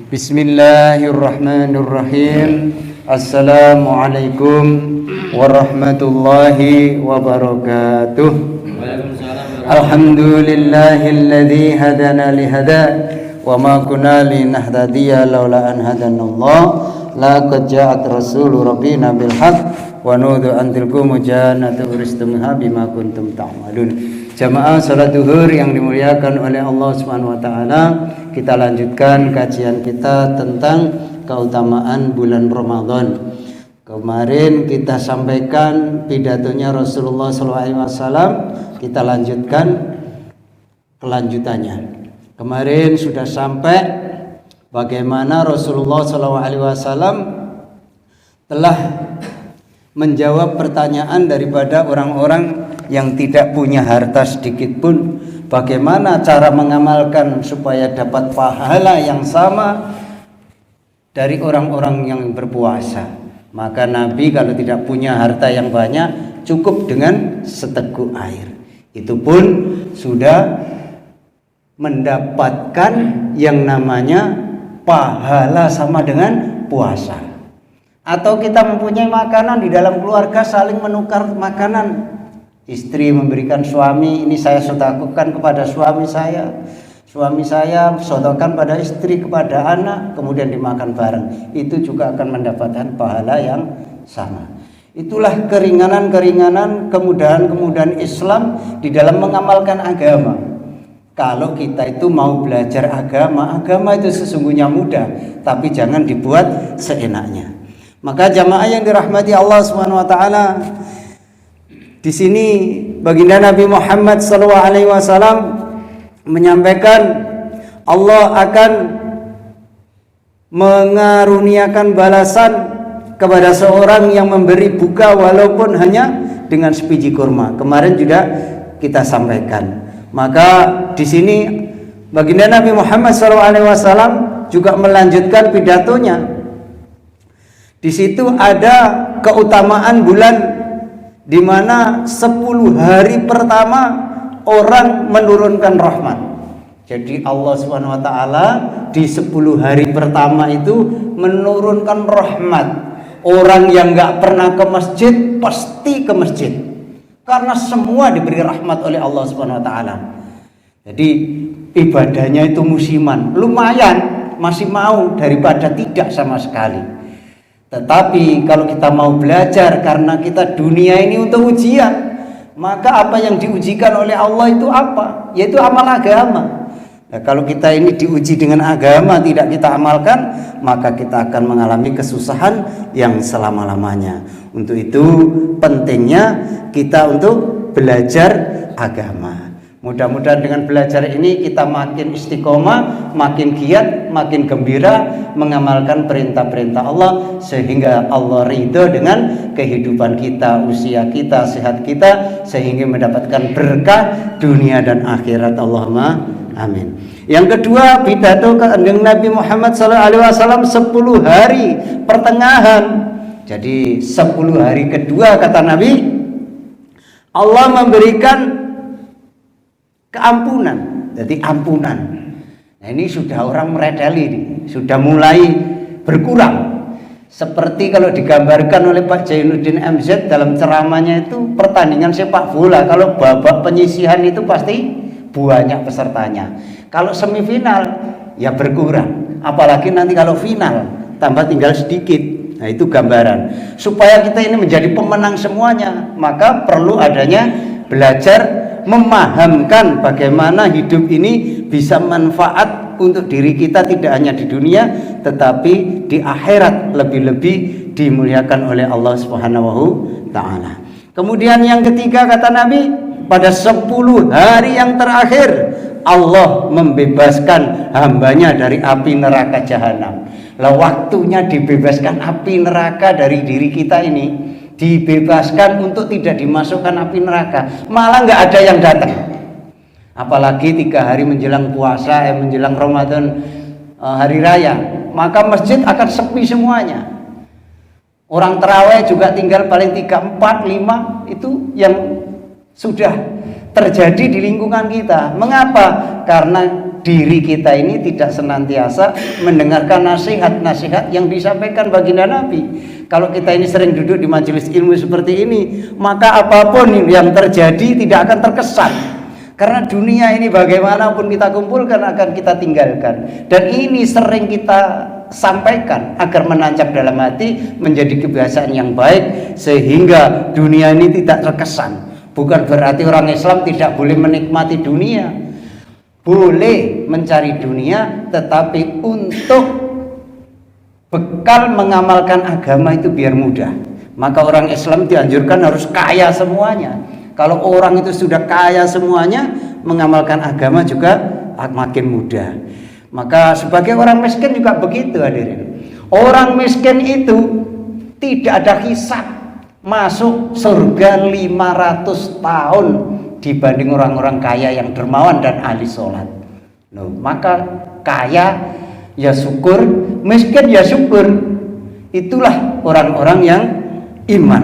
Bismillahirrahmanirrahim. Assalamualaikum warahmatullahi wabarakatuh. Alhamdulillahilladzi hadana lihada wa ma kunna linahtadiya laula an hadanallah. Laqad ja'at rasulu rabbina bil haqq wa nudu an tilkum jannatu uristumha bima kuntum ta'malun. Jamaah salat zuhur yang dimuliakan oleh Allah Subhanahu wa taala, kita lanjutkan kajian kita tentang keutamaan bulan Ramadan. Kemarin kita sampaikan pidatonya Rasulullah SAW, kita lanjutkan kelanjutannya. Kemarin sudah sampai bagaimana Rasulullah SAW telah menjawab pertanyaan daripada orang-orang yang tidak punya harta sedikit pun, bagaimana cara mengamalkan supaya dapat pahala yang sama dari orang-orang yang berpuasa. Maka Nabi kalau tidak punya harta yang banyak, cukup dengan seteguk air, itu pun sudah mendapatkan yang namanya pahala sama dengan puasa. Atau kita mempunyai makanan di dalam keluarga, saling menukar makanan. Istri memberikan suami, ini saya sedekahkan kepada suami saya sedekahkan pada istri, kepada anak, kemudian dimakan bareng. Itu juga akan mendapatkan pahala yang sama. Itulah keringanan-keringanan, kemudahan-kemudahan Islam di dalam mengamalkan agama. Kalau kita itu mau belajar agama itu sesungguhnya mudah, tapi jangan dibuat seenaknya. Maka jamaah yang dirahmati Allah Subhanahu wa taala, di sini baginda Nabi Muhammad SAW menyampaikan Allah akan mengaruniakan balasan kepada seorang yang memberi buka walaupun hanya dengan sebiji kurma. Kemarin juga kita sampaikan. Maka di sini baginda Nabi Muhammad SAW juga melanjutkan pidatonya. Di situ ada keutamaan bulan di mana 10 hari pertama orang menurunkan rahmat. Jadi Allah Subhanahu wa taala di 10 hari pertama itu menurunkan rahmat. Orang yang enggak pernah ke masjid pasti ke masjid, karena semua diberi rahmat oleh Allah Subhanahu wa taala. Jadi ibadahnya itu musiman, lumayan, masih mau daripada tidak sama sekali. Tetapi kalau kita mau belajar, karena kita dunia ini untuk ujian, maka apa yang diujikan oleh Allah itu apa? Yaitu amal agama. Nah, kalau kita ini diuji dengan agama tidak kita amalkan, maka kita akan mengalami kesusahan yang selama-lamanya. Untuk itu pentingnya kita untuk belajar agama. Mudah-mudahan dengan belajar ini kita makin istiqomah, makin giat, makin gembira mengamalkan perintah-perintah Allah, sehingga Allah ridho dengan kehidupan kita, usia kita, sehat kita, sehingga mendapatkan berkah dunia dan akhirat. Allahumma amin. Yang kedua, pidato kanjeng Nabi Muhammad SAW 10 hari pertengahan. Jadi 10 hari kedua kata Nabi, Allah memberikan keampunan. Jadi ampunan. Nah, ini sudah orang meredali, sudah mulai berkurang. Seperti kalau digambarkan oleh Pak Jainuddin MZ dalam ceramahnya itu, pertandingan sepak bola kalau babak penyisihan itu pasti banyak pesertanya. Kalau semifinal ya berkurang. Apalagi nanti kalau final tambah tinggal sedikit. Nah, itu gambaran. Supaya kita ini menjadi pemenang semuanya, maka perlu adanya belajar memahamkan bagaimana hidup ini bisa manfaat untuk diri kita, tidak hanya di dunia tetapi di akhirat, lebih-lebih dimuliakan oleh Allah Subhanahu taala. Kemudian yang ketiga kata Nabi, pada 10 hari yang terakhir Allah membebaskan hambanya dari api neraka jahanam. Lah waktunya dibebaskan api neraka dari diri kita ini, dibebaskan untuk tidak dimasukkan api neraka, malah nggak ada yang datang. Apalagi 3 hari menjelang puasa, menjelang Ramadan, hari raya, maka masjid akan sepi semuanya. Orang terawih juga tinggal paling 3, 4, 5, itu yang sudah terjadi di lingkungan kita. Mengapa? Karena diri kita ini tidak senantiasa mendengarkan nasihat-nasihat yang disampaikan baginda Nabi. Kalau kita ini sering duduk di majelis ilmu seperti ini, maka apapun yang terjadi tidak akan terkesan. Karena dunia ini bagaimanapun kita kumpulkan akan kita tinggalkan. Dan ini sering kita sampaikan agar menancap dalam hati, menjadi kebiasaan yang baik, sehingga dunia ini tidak terkesan. Bukan berarti orang Islam tidak boleh menikmati dunia. Boleh mencari dunia, tetapi untuk bekal mengamalkan agama itu biar mudah. Maka orang Islam dianjurkan harus kaya semuanya. Kalau orang itu sudah kaya semuanya, mengamalkan agama juga makin mudah. Maka sebagai orang miskin juga begitu, hadirin. Orang miskin itu tidak ada hisab, masuk surga 500 tahun dibanding orang-orang kaya yang dermawan dan ahli sholat. Loh, maka kaya ya syukur, miskin ya syukur. Itulah orang-orang yang iman.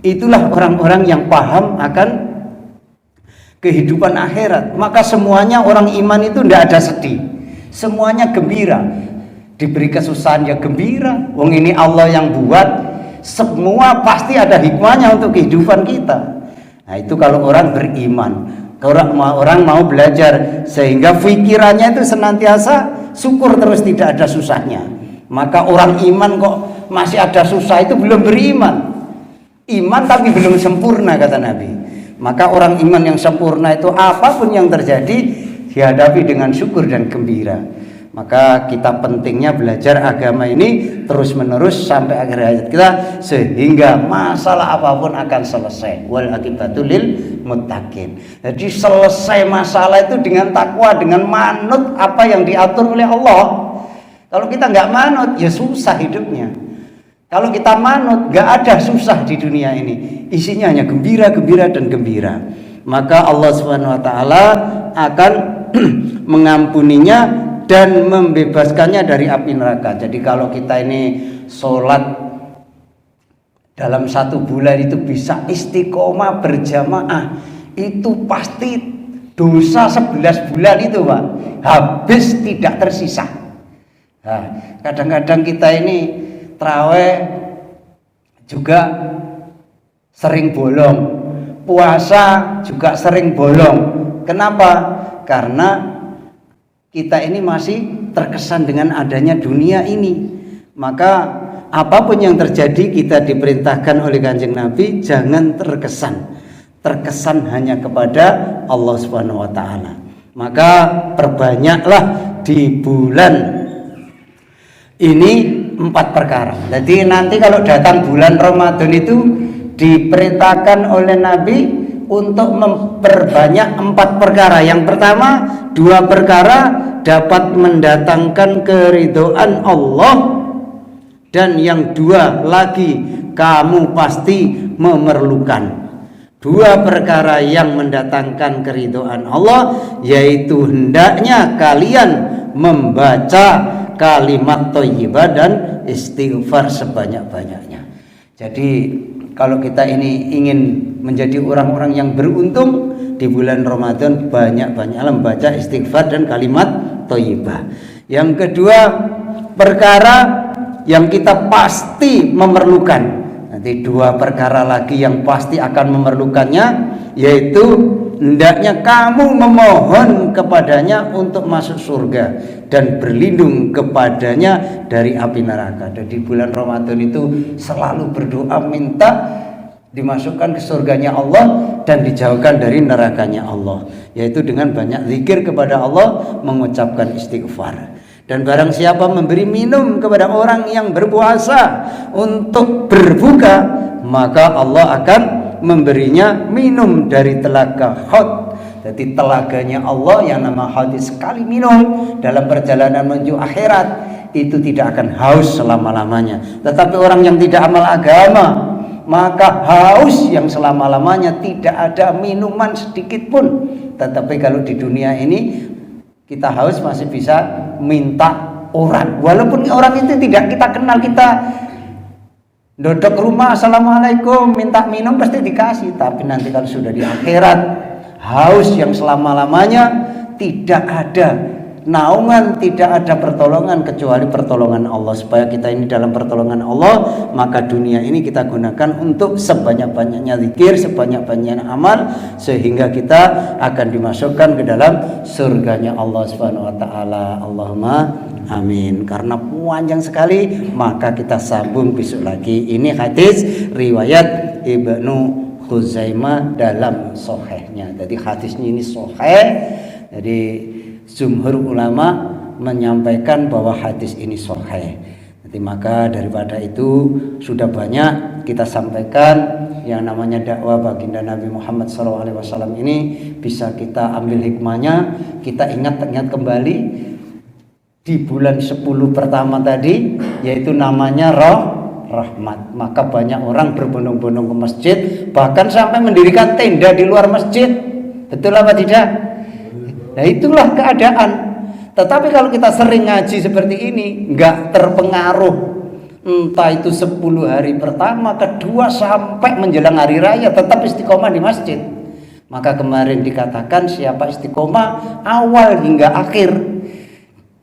Itulah orang-orang yang paham akan kehidupan akhirat. Maka semuanya orang iman itu tidak ada sedih, semuanya gembira. Diberi kesusahan ya gembira. Wong ini Allah yang buat, semua pasti ada hikmahnya untuk kehidupan kita. Nah itu kalau orang beriman, orang mau belajar, sehingga pikirannya itu senantiasa syukur terus, tidak ada susahnya. Maka orang iman kok masih ada susah, itu belum beriman. Iman tapi belum sempurna, kata Nabi. Maka orang iman yang sempurna itu apapun yang terjadi dihadapi dengan syukur dan gembira. Maka kita pentingnya belajar agama ini terus menerus sampai akhir hayat kita, sehingga masalah apapun akan selesai. Wal akibatul lil muttaqin. Jadi selesai masalah itu dengan takwa, dengan manut apa yang diatur oleh Allah. Kalau kita nggak manut ya susah hidupnya. Kalau kita manut, gak ada susah di dunia ini. Isinya hanya gembira, gembira, dan gembira. Maka Allah SWT akan mengampuninya dan membebaskannya dari api neraka. Jadi kalau kita ini sholat dalam 1 bulan itu bisa istiqomah berjamaah, itu pasti dosa 11 bulan itu Pak, habis tidak tersisa. Nah, kadang-kadang kita ini tarawih juga sering bolong, puasa juga sering bolong. Kenapa? Karena kita ini masih terkesan dengan adanya dunia ini. Maka apapun yang terjadi, kita diperintahkan oleh Kanjeng Nabi jangan terkesan hanya kepada Allah Subhanahu wa taala. Maka perbanyaklah di bulan ini 4 perkara. Jadi nanti kalau datang bulan Ramadan itu diperintahkan oleh Nabi untuk memperbanyak 4 perkara. Yang pertama, 2 perkara dapat mendatangkan keridhaan Allah, dan yang 2 lagi kamu pasti memerlukan. 2 perkara yang mendatangkan keridhaan Allah, yaitu hendaknya kalian membaca kalimat thayyibah dan istighfar sebanyak-banyaknya. Jadi kalau kita ini ingin menjadi orang-orang yang beruntung di bulan Ramadan, banyak-banyaklah membaca istighfar dan kalimat thayyibah. Yang kedua, perkara yang kita pasti memerlukan. Nanti 2 perkara lagi yang pasti akan memerlukannya, yaitu hendaknya kamu memohon kepadanya untuk masuk surga dan berlindung kepadanya dari api neraka. Dan di bulan Ramadan itu selalu berdoa minta dimasukkan ke surganya Allah dan dijauhkan dari nerakanya Allah, yaitu dengan banyak zikir kepada Allah, mengucapkan istighfar. Dan barang siapa memberi minum kepada orang yang berpuasa untuk berbuka, maka Allah akan memberinya minum dari telaga Haud. Jadi telaganya Allah yang nama Haud, sekali minum dalam perjalanan menuju akhirat itu tidak akan haus selama-lamanya. Tetapi orang yang tidak amal agama, maka haus yang selama-lamanya, tidak ada minuman sedikit pun. Tetapi kalau di dunia ini kita haus masih bisa minta orang, walaupun orang itu tidak kita kenal. Kita dodok rumah, assalamualaikum, minta minum pasti dikasih. Tapi nanti kalau sudah di akhirat, haus yang selama-lamanya, tidak ada naungan, tidak ada pertolongan kecuali pertolongan Allah. Supaya kita ini dalam pertolongan Allah, maka dunia ini kita gunakan untuk sebanyak-banyaknya zikir, sebanyak-banyaknya amal, sehingga kita akan dimasukkan ke dalam surganya Allah Subhanahu wa taala. Allahumma amin. Karena panjang sekali, maka kita sambung besok lagi. Ini hadis riwayat Ibnu Khuzaimah dalam sahihnya. Jadi hadisnya ini sahih. Jadi jumhur ulama menyampaikan bahwa hadis ini sahih. Jadi maka daripada itu sudah banyak kita sampaikan yang namanya dakwah baginda Nabi Muhammad SAW ini, bisa kita ambil hikmahnya, kita ingat kembali di bulan 10 pertama tadi, yaitu namanya rahmat. Maka banyak orang berbondong-bondong ke masjid, bahkan sampai mendirikan tenda di luar masjid. Betul apa tidak? Nah, itulah keadaan. Tetapi kalau kita sering ngaji seperti ini, nggak terpengaruh, entah itu 10 hari pertama, kedua, sampai menjelang hari raya, tetap istiqomah di masjid. Maka kemarin dikatakan siapa istiqomah awal hingga akhir,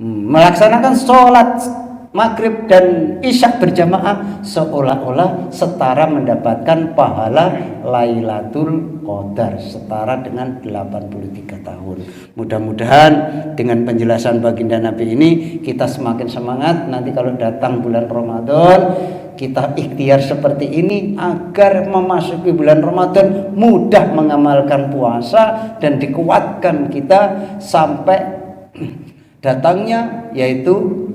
melaksanakan sholat maghrib dan isya berjamaah, seolah-olah setara mendapatkan pahala Lailatul Qadar, setara dengan 83 tahun. Mudah-mudahan dengan penjelasan baginda Nabi ini kita semakin semangat. Nanti kalau datang bulan Ramadan, kita ikhtiar seperti ini agar memasuki bulan Ramadan mudah mengamalkan puasa dan dikuatkan kita sampai datangnya yaitu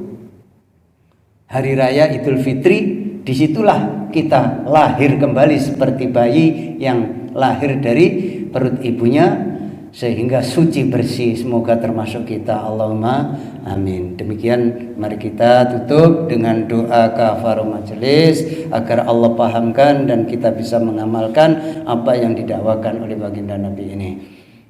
Hari Raya Idul Fitri. Disitulah kita lahir kembali seperti bayi yang lahir dari perut ibunya, sehingga suci bersih. Semoga termasuk kita. Allahumma amin. Demikian, mari kita tutup dengan doa kafarah majelis agar Allah pahamkan dan kita bisa mengamalkan apa yang didakwakan oleh baginda Nabi ini.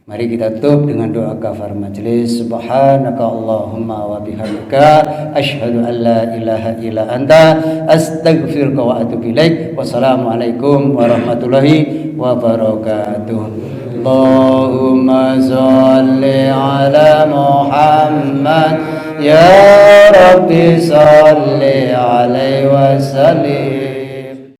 Mari kita tutup dengan doa kafar majelis. Subhanaka Allahumma wa bihamdika asyhadu an la ilaha illa anta astaghfiruka wa atubu ilaik. Wassalamualaikum warahmatullahi wabarakatuh. Allahumma shalli ala Muhammad ya Rabbi shalli alaihi wasallim.